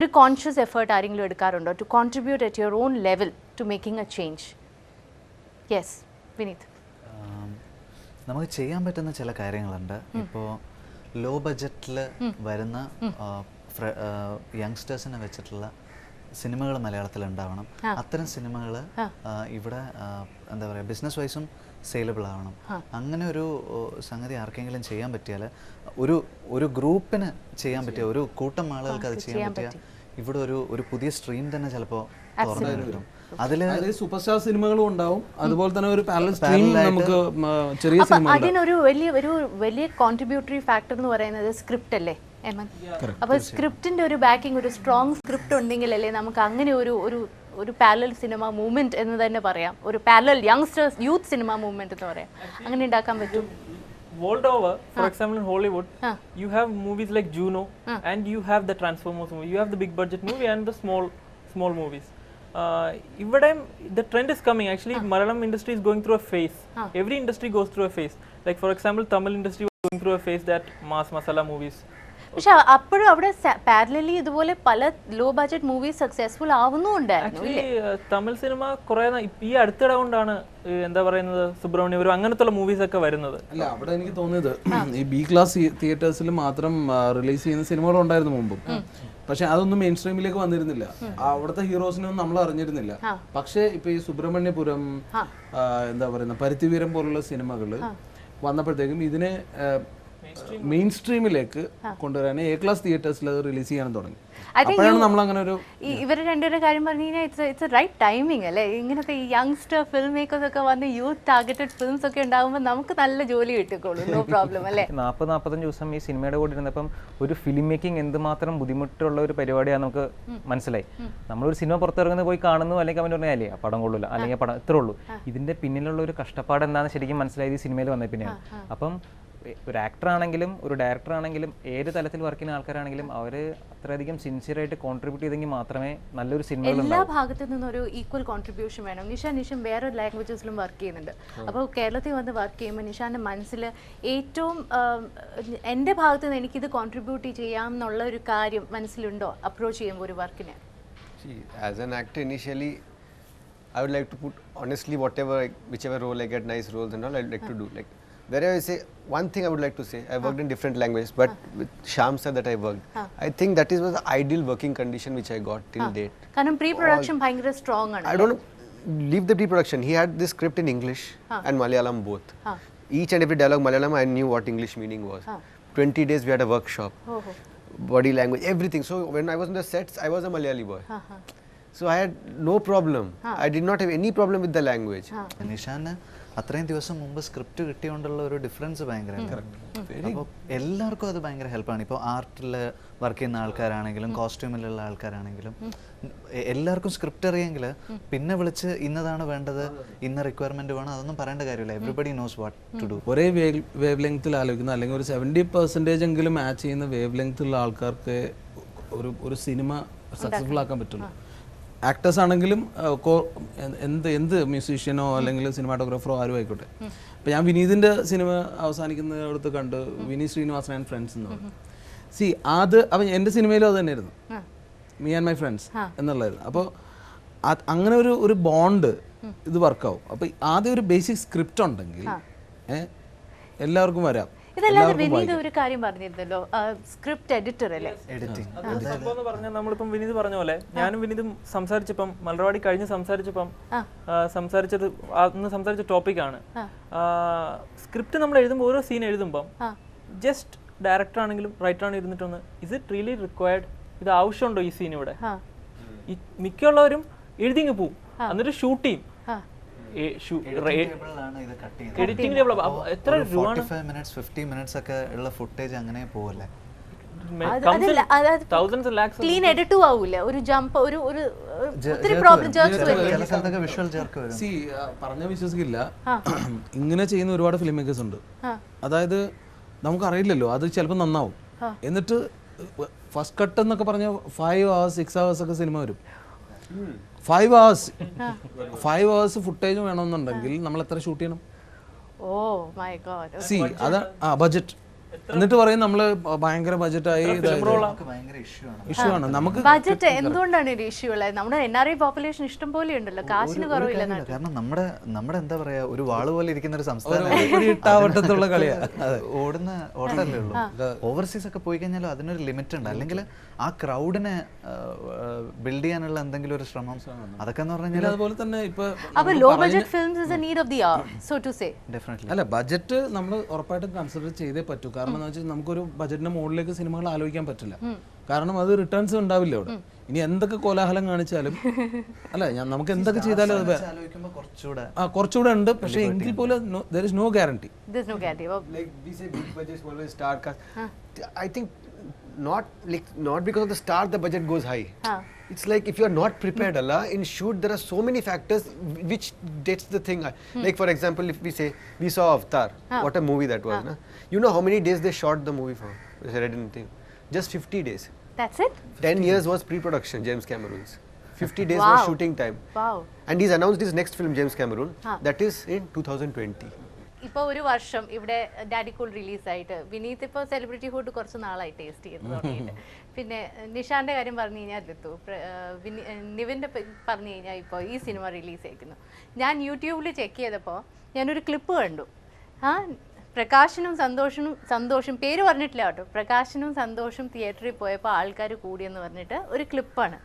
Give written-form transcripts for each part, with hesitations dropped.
ഒരു conscious effort ആരെങ്കിലും എടുക്കാറുണ്ടോ to contribute at your own level to making a change? Yes Vineeth. നമുക്ക് ചെയ്യാൻ പറ്റുന്ന ചില കാര്യങ്ങളുണ്ട്. ഇപ്പോൾ ലോ ബഡ്ജറ്റിൽ വരുന്ന യങ്സ്റ്റേഴ്സിനെ വെച്ചിട്ടുള്ള സിനിമകൾ മലയാളത്തിൽ ഉണ്ടാവണം. അത്തരം സിനിമകൾ ഇവിടെ എന്താ പറയുക, ബിസിനസ് വൈസും സെയിലബിൾ ആവണം. അങ്ങനെ ഒരു സംഗതി ആർക്കെങ്കിലും ചെയ്യാൻ പറ്റിയാൽ, ഒരു ഗ്രൂപ്പിന് ചെയ്യാൻ പറ്റിയ, ഒരു കൂട്ടം ആളുകൾക്ക് അത് ചെയ്യാൻ പറ്റിയ ഇവിടെ ഒരു പുതിയ സ്ട്രീം തന്നെ ചിലപ്പോൾ തുറന്നു വരും. അതിൽ സൂപ്പർ സ്റ്റാർ സിനിമകളും ഉണ്ടാവും, അതുപോലെ തന്നെ ഒരു പാരലൽ സ്ട്രീം നമുക്ക് ചെറിയ സിനിമ. അതിനൊരു വലിയ കോൺട്രിബ്യൂട്ടറി ഫാക്ടർ എന്ന് പറയുന്നത് സ്ക്രിപ്റ്റ് അല്ലേ എമൻ? അപ്പോൾ സ്ക്രിപ്റ്റിന്റെ ഒരു ബാക്കിംഗ്, ഒരു സ്ട്രോങ് സ്ക്രിപ്റ്റ് ഉണ്ടെങ്കിലല്ലേ നമുക്ക് അങ്ങനെ ഒരു പാരലൽ സിനിമ മൂവ്മെന്റ് എന്ന് തന്നെ പറയാം, ഒരു parallel youngsters youth cinema movement എന്ന് പറയാം. അങ്ങനെ ഉണ്ടാക്കാൻ പറ്റും. World over, for example, in Hollywood, you have movies like Juno, and you have the Transformers movie. You have the big budget movie and the small movies. The trend is coming. Actually, Malayalam industry is going through a phase. Every industry goes through a phase. Like for example, Tamil industry was going through a phase that mass masala movies. പക്ഷെ അപ്പോഴും അവിടെ parallelly ഇതുപോലെ പല low budget movies successful ആവുന്നുണ്ടായിരുന്നു. Tamil cinema കുറെ ഈ അടുത്തിടെ കൊണ്ടാണ് എന്താ പറയുന്നത് സുബ്രഹ്മണ്യപുരം അങ്ങനത്തെ മൂവീസ് ഒക്കെ വരുന്നത്. അല്ല, അവിടെ എനിക്ക് തോന്നിയത് ഈ ബി ക്ലാസ് തിയേറ്റേഴ്സിൽ മാത്രം റിലീസ് ചെയ്യുന്ന സിനിമകൾ ഉണ്ടായിരുന്നു മുമ്പും. പക്ഷെ അതൊന്നും മെയിൻ സ്ട്രീമിലേക്ക് വന്നിരുന്നില്ല, അവിടുത്തെ ഹീറോസിനൊന്നും നമ്മൾ അറിഞ്ഞിരുന്നില്ല. പക്ഷെ ഇപ്പൊ ഈ സുബ്രഹ്മണ്യപുരം, എന്താ പറയുന്ന പരുത്തിവീരം പോലുള്ള സിനിമകൾ വന്നപ്പോഴത്തേക്കും ഇതിനെ മെയിൻ സ്ട്രീമിലേക്ക് കൊണ്ടുവരാൻ എ ക്ലാസ് തിയേറ്റേഴ്സിൽ അത് റിലീസ് ചെയ്യാൻ തുടങ്ങി. അപ്പോഴാണ് നമ്മൾ അങ്ങനെ ഒരു ഇവർ രണ്ടുപേരുടെ കാര്യം പറഞ്ഞു കഴിഞ്ഞാൽ ഇറ്റ്സ് റൈറ്റ് ടൈമിങ് അല്ലേ? ഇങ്ങനത്തെ ഈ യങ്സ്റ്റർ ഫിലിം മേക്കേഴ്സ് ഒക്കെ വന്ന് യൂത്ത് ടാർഗറ്റഡ് ഫിലിംസ് ഒക്കെ ഉണ്ടാകുമ്പോൾ നമുക്ക് നല്ല ജോലി കിട്ടിക്കോളൂ, നോ പ്രോബ്ലം അല്ലേ? 40-45 ദിവസം ഈ സിനിമയുടെ കൂടെ ഇരുന്നപ്പം ഒരു ഫിലിം മേക്കിംഗ് എന്തുമാത്രം ബുദ്ധിമുട്ടുള്ള ഒരു പരിപാടിയാണ് നമുക്ക് മനസ്സിലായി. നമ്മളൊരു സിനിമ പുറത്തിറങ്ങുന്നത് പോയി കാണുന്നു, അല്ലെങ്കിൽ അവൻ പറഞ്ഞാലേ ആ പടം കൊള്ളില്ല, അല്ലെങ്കിൽ ആ പടം ഇത്രേ ഉള്ളൂ. ഇതിന്റെ പിന്നിലുള്ള ഒരു കഷ്ടപ്പാട് എന്താണെന്ന് ശരിക്കും മനസ്സിലായത് ഈ സിനിമയിൽ വന്ന പിന്നെയാണ്. അപ്പം ഒരു ആക്ടർ ആണെങ്കിലും ഒരു ഡയറക്ടർ ആണെങ്കിലും ഏത് തലത്തിൽ വർക്ക് ചെയ്യുന്ന ആൾക്കാരാണെങ്കിലും അവർ അത്രയധികം സിൻസിയറായിട്ട് കോൺട്രിബ്യൂട്ട് ചെയ്തെങ്കിൽ മാത്രമേ നല്ലൊരു സിനിമ. എല്ലാ ഭാഗത്തു നിന്നും ഒരു ഈക്വൽ കോൺട്രിബ്യൂഷൻ വേണം. നിഷാൻ വേറെ ലാംഗ്വേജസിലും വർക്ക് ചെയ്യുന്നുണ്ട്. അപ്പോൾ കേരളത്തിൽ വന്ന് വർക്ക് ചെയ്യുമ്പോൾ നിഷാന്റെ മനസ്സിൽ ഏറ്റവും എൻ്റെ ഭാഗത്തു നിന്ന് എനിക്കിത് കോൺട്രിബ്യൂട്ട് ചെയ്യാം എന്നുള്ള ഒരു കാര്യം മനസ്സിലുണ്ടോ അപ്രോച്ച് ചെയ്യുമ്പോൾ ഒരു വർക്കിനെ? As an actor, initially I would like to put honestly whichever role I get, nice roles and all, I would like to do. Like wherever I say, one thing I would like to say, I worked in different languages, but with Shyam sir that I worked, I think that was the ideal working condition which I got till date. കാരണം pre-production ഭയങ്കര strong ആണ്. I don't leave the pre-production. He had this script in English and Malayalam both. Each and every dialogue Malayalam, I knew what English meaning was. 20 days we had a workshop, body language, everything. So when I was on the sets, I was a Malayali boy. So I had no problem. I did not have any problem with the language. നിഷാന് അത്രയും ദിവസം മുമ്പ് script കിട്ടിയോണ്ടുള്ള ഒരു difference ഭയങ്കരമാണ്. അപ്പോൾ എല്ലാവർക്കും അത് ഭയങ്കര ഹെൽപ്പാണ്. ഇപ്പോൾ ആർട്ടിൽ വർക്ക് ചെയ്യുന്ന ആൾക്കാരാണെങ്കിലും കോസ്റ്റ്യൂമിലുള്ള ആൾക്കാരാണെങ്കിലും എല്ലാവർക്കും സ്ക്രിപ്റ്റ് അറിയെങ്കിൽ പിന്നെ വിളിച്ച് ഇന്നതാണ് വേണ്ടത്, ഇന്ന റിക്വയർമെന്റ് വേണം, അതൊന്നും പറയേണ്ട കാര്യമില്ല. Everybody knows what to do. ഒരേ വേവ് ലെങ്ത്തിൽ ആലോചിക്കുന്ന, അല്ലെങ്കിൽ ഒരു 70% എങ്കിലും മാച്ച് ചെയ്യുന്ന വേവ് ലെങ്ത്തുള്ള ആൾക്കാർക്ക് ഒരു സിനിമ സക്സസ്ഫുൾ ആക്കാൻ പറ്റുള്ളൂ. ആക്ടേഴ്സ് ആണെങ്കിലും എന്ത് മ്യൂസീഷ്യനോ അല്ലെങ്കിൽ സിനിമാറ്റോഗ്രാഫറോ ആരും ആയിക്കോട്ടെ. ഇപ്പം ഞാൻ വിനീതിൻ്റെ സിനിമ അവസാനിക്കുന്നിടത്ത് കണ്ട് വിനീത് ശ്രീനിവാസൻ ആൻഡ് ഫ്രണ്ട്സ് എന്ന് പറഞ്ഞു. അപ്പം എൻ്റെ സിനിമയിലും അത് തന്നെയായിരുന്നു, മീ ആൻഡ് മൈ ഫ്രണ്ട്സ് എന്നുള്ളതായിരുന്നു. അപ്പോൾ അങ്ങനെ ഒരു ബോണ്ട് ഇത് വർക്കാവും. അപ്പോൾ ആദ്യം ഒരു ബേസിക് സ്ക്രിപ്റ്റ് ഉണ്ടെങ്കിൽ എല്ലാവർക്കും വരാം. ഇതല്ലാതെ വിനീത് ഒരു കാര്യം പറഞ്ഞിരുന്നല്ലോ, സ്ക്രിപ്റ്റ് എഡിറ്റർ അല്ലേ? സംഭവം പറഞ്ഞാൽ നമ്മളിപ്പം വിനീത് പറഞ്ഞ പോലെ ഞാനും വിനീതും സംസാരിച്ചപ്പം മലർവാടി കഴിഞ്ഞ് സംസാരിച്ച ടോപ്പിക്കാണ് സ്ക്രിപ്റ്റ്. നമ്മൾ എഴുതുമ്പോൾ ഓരോ സീൻ എഴുതുമ്പം ജസ്റ്റ് ഡയറക്ടർ ആണെങ്കിലും റൈറ്റർ ആണെങ്കിലും ഇരുന്നിട്ടൊന്ന് ഇസ് ഇറ്റ് റിയലി റിക്വയർഡ്, ഇത് ആവശ്യമുണ്ടോ ഈ സീൻ ഇവിടെ? മിക്കുള്ളവരും എഴുതിങ്ങ് പോവും, എന്നിട്ട് ഷൂട്ട് ചെയ്യും. എഡിറ്റിംഗ് ടേബിൾ എത്ര രൂപയാണ്? 45 മിനിറ്റ്സ് 50 മിനിറ്റ്സ് ഒക്കെ ഉള്ള ഫുട്ടേജ് അങ്ങനെ പോവല്ലേ? ക്ലീൻ എഡിറ്റും ആവൂല, ഒരു ജമ്പ് ഒത്തിരി പ്രോബ്ലം പറഞ്ഞ വിശ്വസിക്കില്ല. ഇങ്ങനെ ചെയ്യുന്ന ഒരുപാട് ഫിലിം മേക്കേഴ്സ് ഉണ്ട്. അതായത് നമുക്കറിയില്ലല്ലോ, അത് ചിലപ്പോൾ നന്നാവും. എന്നിട്ട് ഫസ്റ്റ് കട്ട് എന്നൊക്കെ പറഞ്ഞ 5 hours 6 hours ഒക്കെ സിനിമ വരും. 5 hours ഫുട്ടേജ് വേണമെന്നുണ്ടെങ്കിൽ നമ്മൾ എത്ര ഷൂട്ട് ചെയ്യണം? സി അതാ ബഡ്ജറ്റ്. എന്നിട്ട് പറയും നമ്മള് ഭയങ്കര ബജറ്റായി നമുക്ക് ഭയങ്കര ഇഷ്യൂ ആണ്. നമുക്ക് ബജറ്റ് എന്തുകൊണ്ടാണ് ഒരു ഇഷ്യൂ ഉള്ളത്? നമ്മുടെ NRI പോപ്പുലേഷൻ ഇഷ്ടം പോലെ ഉണ്ടല്ലോ, കാശിന് കുറവില്ല. കാരണം നമ്മുടെ എന്താ പറയാ ഒരു വാള് പോലെ ഇരിക്കുന്ന ഒരു സംസ്ഥാനം ഇട്ടാവട്ടത്തുള്ള കളിയാ ഓടുന്ന ഓട്ടല്ലേ ഉള്ളൂ. ഓവർസീസ് ഒക്കെ പോയി കഴിഞ്ഞാലും അതിനൊരു ലിമിറ്റ് ഉണ്ട്. അല്ലെങ്കിൽ ആ ക്രൗഡിനെ ബിൽഡ് ചെയ്യാനുള്ള എന്തെങ്കിലും ഒരു ശ്രമം അതൊക്കെ എന്ന് പറഞ്ഞാൽ അതുപോലെ തന്നെ ഇപ്പൊ അപ്പോൾ low budget films is a need of the hour, so to say. Definitely അല്ല, ബജറ്റ് നമ്മൾ ഉറപ്പായിട്ടും കൺസിഡർ ചെയ്തേ പറ്റൂ. കാരണം എന്താ വെച്ചാൽ നമുക്കൊരു ബജറ്റിന്റെ മുകളിലേക്ക് സിനിമകൾ ആലോചിക്കാൻ പറ്റില്ല. കാരണം അത് റിട്ടേൺസ് ഉണ്ടാവില്ല അവിടെ. ഇനി എന്തൊക്കെ കോലാഹലം കാണിച്ചാലും അല്ല നമുക്ക് എന്തൊക്കെ ചെയ്താലും അത് കുറച്ചുകൂടെ ഉണ്ട്. പക്ഷേ എങ്കിൽ പോലും there is no guarantee. There's no guarantee. Like we say big budgets always star cast. I think not because of the star the budget goes high. It's like if you are not prepared, Allah, in shoot there are so many factors which dates the thing. Like for example, if we say we saw Avatar, what a movie that was, na? You know how many days they shot the movie for? I read anything. Just 50 days. That's it? 10 years was pre-production, James Cameron's. 50 days was shooting time. Wow. And he's announced his next film, James Cameron. That is in 2020. ഇപ്പോൾ ഒരു വർഷം ഇവിടെ daddy cool റിലീസായിട്ട് Vineeth ഇപ്പോൾ celebrity hood കുറച്ച് നാളായി taste ചെയ്ത് തുടങ്ങിയിട്ട്. പിന്നെ നിഷാന്റെ കാര്യം പറഞ്ഞു കഴിഞ്ഞാൽ ഋതു, നിവിൻ്റെ പറഞ്ഞു കഴിഞ്ഞാൽ ഇപ്പോൾ ഈ സിനിമ റിലീസ് ചെയ്യിക്കുന്നു. ഞാൻ യൂട്യൂബിൽ ചെക്ക് ചെയ്തപ്പോൾ ഞാനൊരു ക്ലിപ്പ് കണ്ടു. പ്രകാശനും സന്തോഷം പേര് പറഞ്ഞിട്ടില്ല കേട്ടോ, പ്രകാശനും സന്തോഷം തിയേറ്ററിൽ പോയപ്പോൾ ആൾക്കാർ കൂടിയെന്ന് പറഞ്ഞിട്ട് ഒരു ക്ലിപ്പാണ്.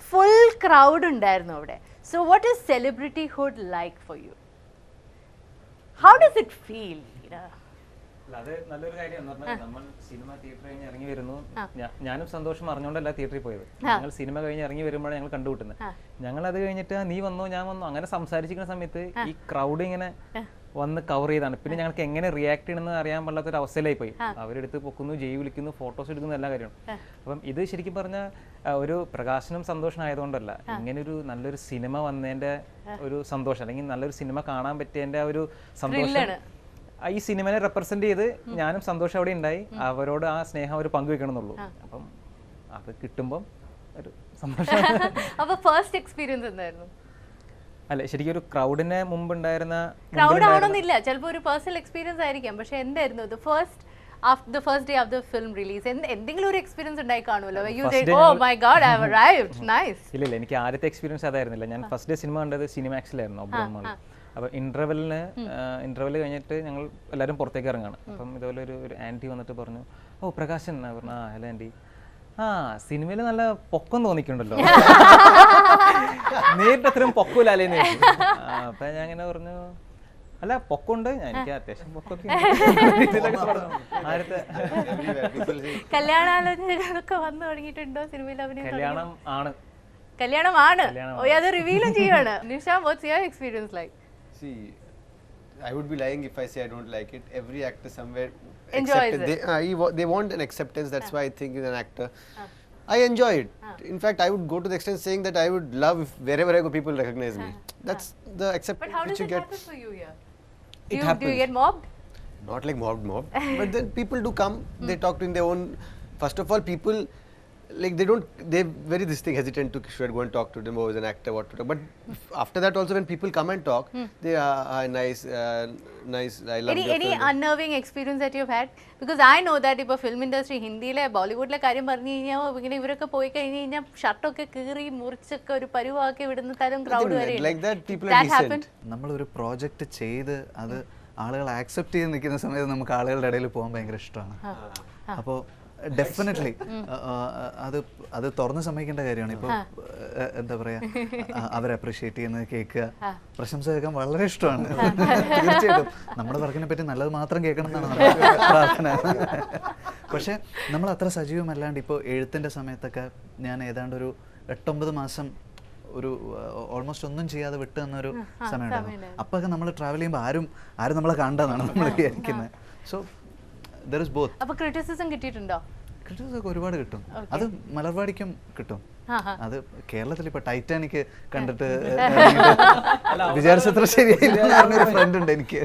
ഫുൾ ക്രൗഡ് ഉണ്ടായിരുന്നു അവിടെ. So what is celebrity hood like for you? How does it feel? അത് നല്ലൊരു കാര്യമാണ്. നമ്മൾ സിനിമ തിയേറ്റർ കഴിഞ്ഞ് ഇറങ്ങി വരുന്നു. ഞാനും സന്തോഷം അറിഞ്ഞുകൊണ്ടല്ല തിയേറ്ററിൽ പോയത്. ഞങ്ങൾ സിനിമ കഴിഞ്ഞ് ഇറങ്ങി വരുമ്പോഴാണ് ഞങ്ങൾ കണ്ടുമുട്ടുന്നത്. ഞങ്ങൾ അത് കഴിഞ്ഞിട്ട് നീ വന്നോ ഞാൻ വന്നോ അങ്ങനെ സംസാരിച്ചിരിക്കുന്ന സമയത്ത് ഈ ക്രൗഡ് ഇങ്ങനെ വന്ന് കവർ ചെയ്താണ്. പിന്നെ ഞങ്ങൾക്ക് എങ്ങനെ റിയാക്ട് ചെയ്യണമെന്ന് അറിയാൻ പാടാത്തൊരു അവസ്ഥയിലായി പോയി. അവരെടുത്ത് പൊക്കുന്നു, ജയ് വിളിക്കുന്നു, ഫോട്ടോസ് എടുക്കുന്നു, എല്ലാ കാര്യവും. അപ്പം ഇത് ശരിക്കും പറഞ്ഞാൽ ഒരു പ്രകാശനം സന്തോഷം ആയതുകൊണ്ടല്ല, ഇങ്ങനെ ഒരു നല്ലൊരു സിനിമ വന്നതിന്റെ ഒരു സന്തോഷം, അല്ലെങ്കിൽ നല്ലൊരു സിനിമ കാണാൻ പറ്റിയതിന്റെ ഒരു സന്തോഷം ഈ സിനിമനെ റെപ്രസെന്റ് ചെയ്ത് ഞാനും സന്തോഷം അവിടെ ഉണ്ടായി. അവരോട് ആ സ്നേഹം അവർ പങ്കുവെക്കണം എന്നുള്ളൂ. അപ്പം അത് കിട്ടുമ്പം ഒരു സന്തോഷം. അപ്പൊ ഫസ്റ്റ് എക്സ്പീരിയൻസ് എന്തായിരുന്നു? അല്ല, ശരിക്കും ഒരു ക്രൗഡിന് മുമ്പ് ഉണ്ടായിരുന്ന ക്രൗഡ് ആവണമെന്നില്ല, ചിലപ്പോൾ ഒരു പേഴ്സണൽ എക്സ്പീരിയൻസ് ആയിരിക്കാം. പക്ഷെ എന്തായിരുന്നു the first day of the film release? എന്തെങ്കിലും ഒരു എക്സ്പീരിയൻസ് ഉണ്ടായി കാണുമല്ലോ. You said, oh my god, I have arrived. Nice. ഇല്ല, എനിക്ക് ആദ്യത്തെ എക്സ്പീരിയൻസ് അതായിരുന്നില്ല. ഞാൻ ഫസ്റ്റ് ഡേ സിനിമ കണ്ടത് സിനിമാക്സിലായിരുന്നു, ഒബ്രോൺ മാളിൽ. അപ്പോൾ ഇന്റർവെല് കഴിഞ്ഞിട്ട് ഞങ്ങൾ എല്ലാവരും പുറത്തേക്ക് ഇറങ്ങാണ്. അപ്പം ഇതുപോലെ ഒരു ആൻറ്റി വന്നിട്ട് പറഞ്ഞു, ഓ പ്രകാശൻ. പറഞ്ഞു, ആ ഹലോ ആൻറ്റി. സിനിമയിൽ നല്ല പൊക്കം തോന്നിക്കുണ്ടല്ലോ, നേരിട്ട് അത്രയും പൊക്കൂലല്ലേന്ന് ചോദിച്ചു. അപ്പൊ ഞാൻ ഇങ്ങനെ പറഞ്ഞു, അല്ല പൊക്കമുണ്ട്, എനിക്ക് അത്യാവശ്യം പൊക്കൊക്കെ. കല്യാണാലോചനകളൊക്കെ വന്നു തുടങ്ങിയിട്ടുണ്ടോ സിനിമയിൽ അഭിനയം? കല്യാണമാണ്. അത് റിവീലും ചെയ്യാണ്. Nisha, what's your experience like? See, I would be lying if I say I don't like it. Every actor somewhere enjoys it. They want an acceptance. That's why I think he's an actor. I enjoy it. In fact, I would go to the extent saying that I would love if wherever I go, people recognize me. That's the acceptance. But how does it happen for you here? Do you get mobbed? Not like mobbed. But then people do come. They talk to in their own. First of all, people like they're very hesitant to should go and talk to them. Oh, as an actor, what to talk. But after that also, when people come and talk, they are nice. I love any unnerving experience that you've had? Because I know that if a film industry, ഹിന്ദിയിലെ ബോളിവുഡിലെ കാര്യം പറഞ്ഞു കഴിഞ്ഞാൽ ഇങ്ങനെ ഇവരൊക്കെ പോയി കഴിഞ്ഞ് കഴിഞ്ഞാൽ ഷർട്ടൊക്കെ കീറി മുറിച്ചൊക്കെ ഒരു പരുവാക്കി വിടുന്ന തരം ക്രൗഡ് വരെ. Like that, people are decent. നമ്മളൊരു പ്രോജക്റ്റ് ചെയ്ത് അത് ആളുകൾ ആക്സെപ്റ്റ് ചെയ്ത് നിൽക്കുന്ന സമയത്ത് നമുക്ക് ആളുകളുടെ ഇടയിൽ പോകാൻ ഭയങ്കര ഇഷ്ടമാണ്. അപ്പോൾ ഡെഫിനറ്റ്ലി അത് തുറന്ന് സമ്മതിക്കേണ്ട കാര്യമാണ്. ഇപ്പോൾ എന്താ പറയാ, അവരെ അപ്രീഷിയേറ്റ് ചെയ്യുന്നത് കേൾക്കുക, പ്രശംസ കേൾക്കാൻ വളരെ ഇഷ്ടമാണ്. തീർച്ചയായിട്ടും നമ്മുടെ വർക്കിനെ പറ്റി നല്ലത് മാത്രം കേൾക്കണം എന്നാണ് നമ്മുടെ പ്രാർത്ഥന. പക്ഷെ നമ്മൾ അത്ര സജീവമല്ലാണ്ട് ഇപ്പോൾ എഴുത്തിൻ്റെ സമയത്തൊക്കെ ഞാൻ ഏതാണ്ട് ഒരു 8-9 മാസം ഒരു ഓൾമോസ്റ്റ് ഒന്നും ചെയ്യാതെ വിട്ടു എന്നൊരു സമയം ഉണ്ടായിരുന്നു. അപ്പൊക്കെ നമ്മൾ ട്രാവൽ ചെയ്യുമ്പോൾ ആരും നമ്മളെ കണ്ടെന്നാണ് നമ്മൾ വിചാരിക്കുന്നത്. So there is both. അപ്പോൾ ക്രിറ്റിസിസം കിട്ടിയിട്ടുണ്ടോ? ക്രിറ്റിസിസം ഒരുപാട് കിട്ടും. അത് മലർവാടിക്കും കിട്ടും. അത് കേരളത്തിൽ ഇപ്പൊ ടൈറ്റാനിക് കണ്ടിട്ട് വിചാരിച്ചത്ര ശരിയായില്ല. ഫ്രണ്ട് ഉണ്ട് എനിക്ക്.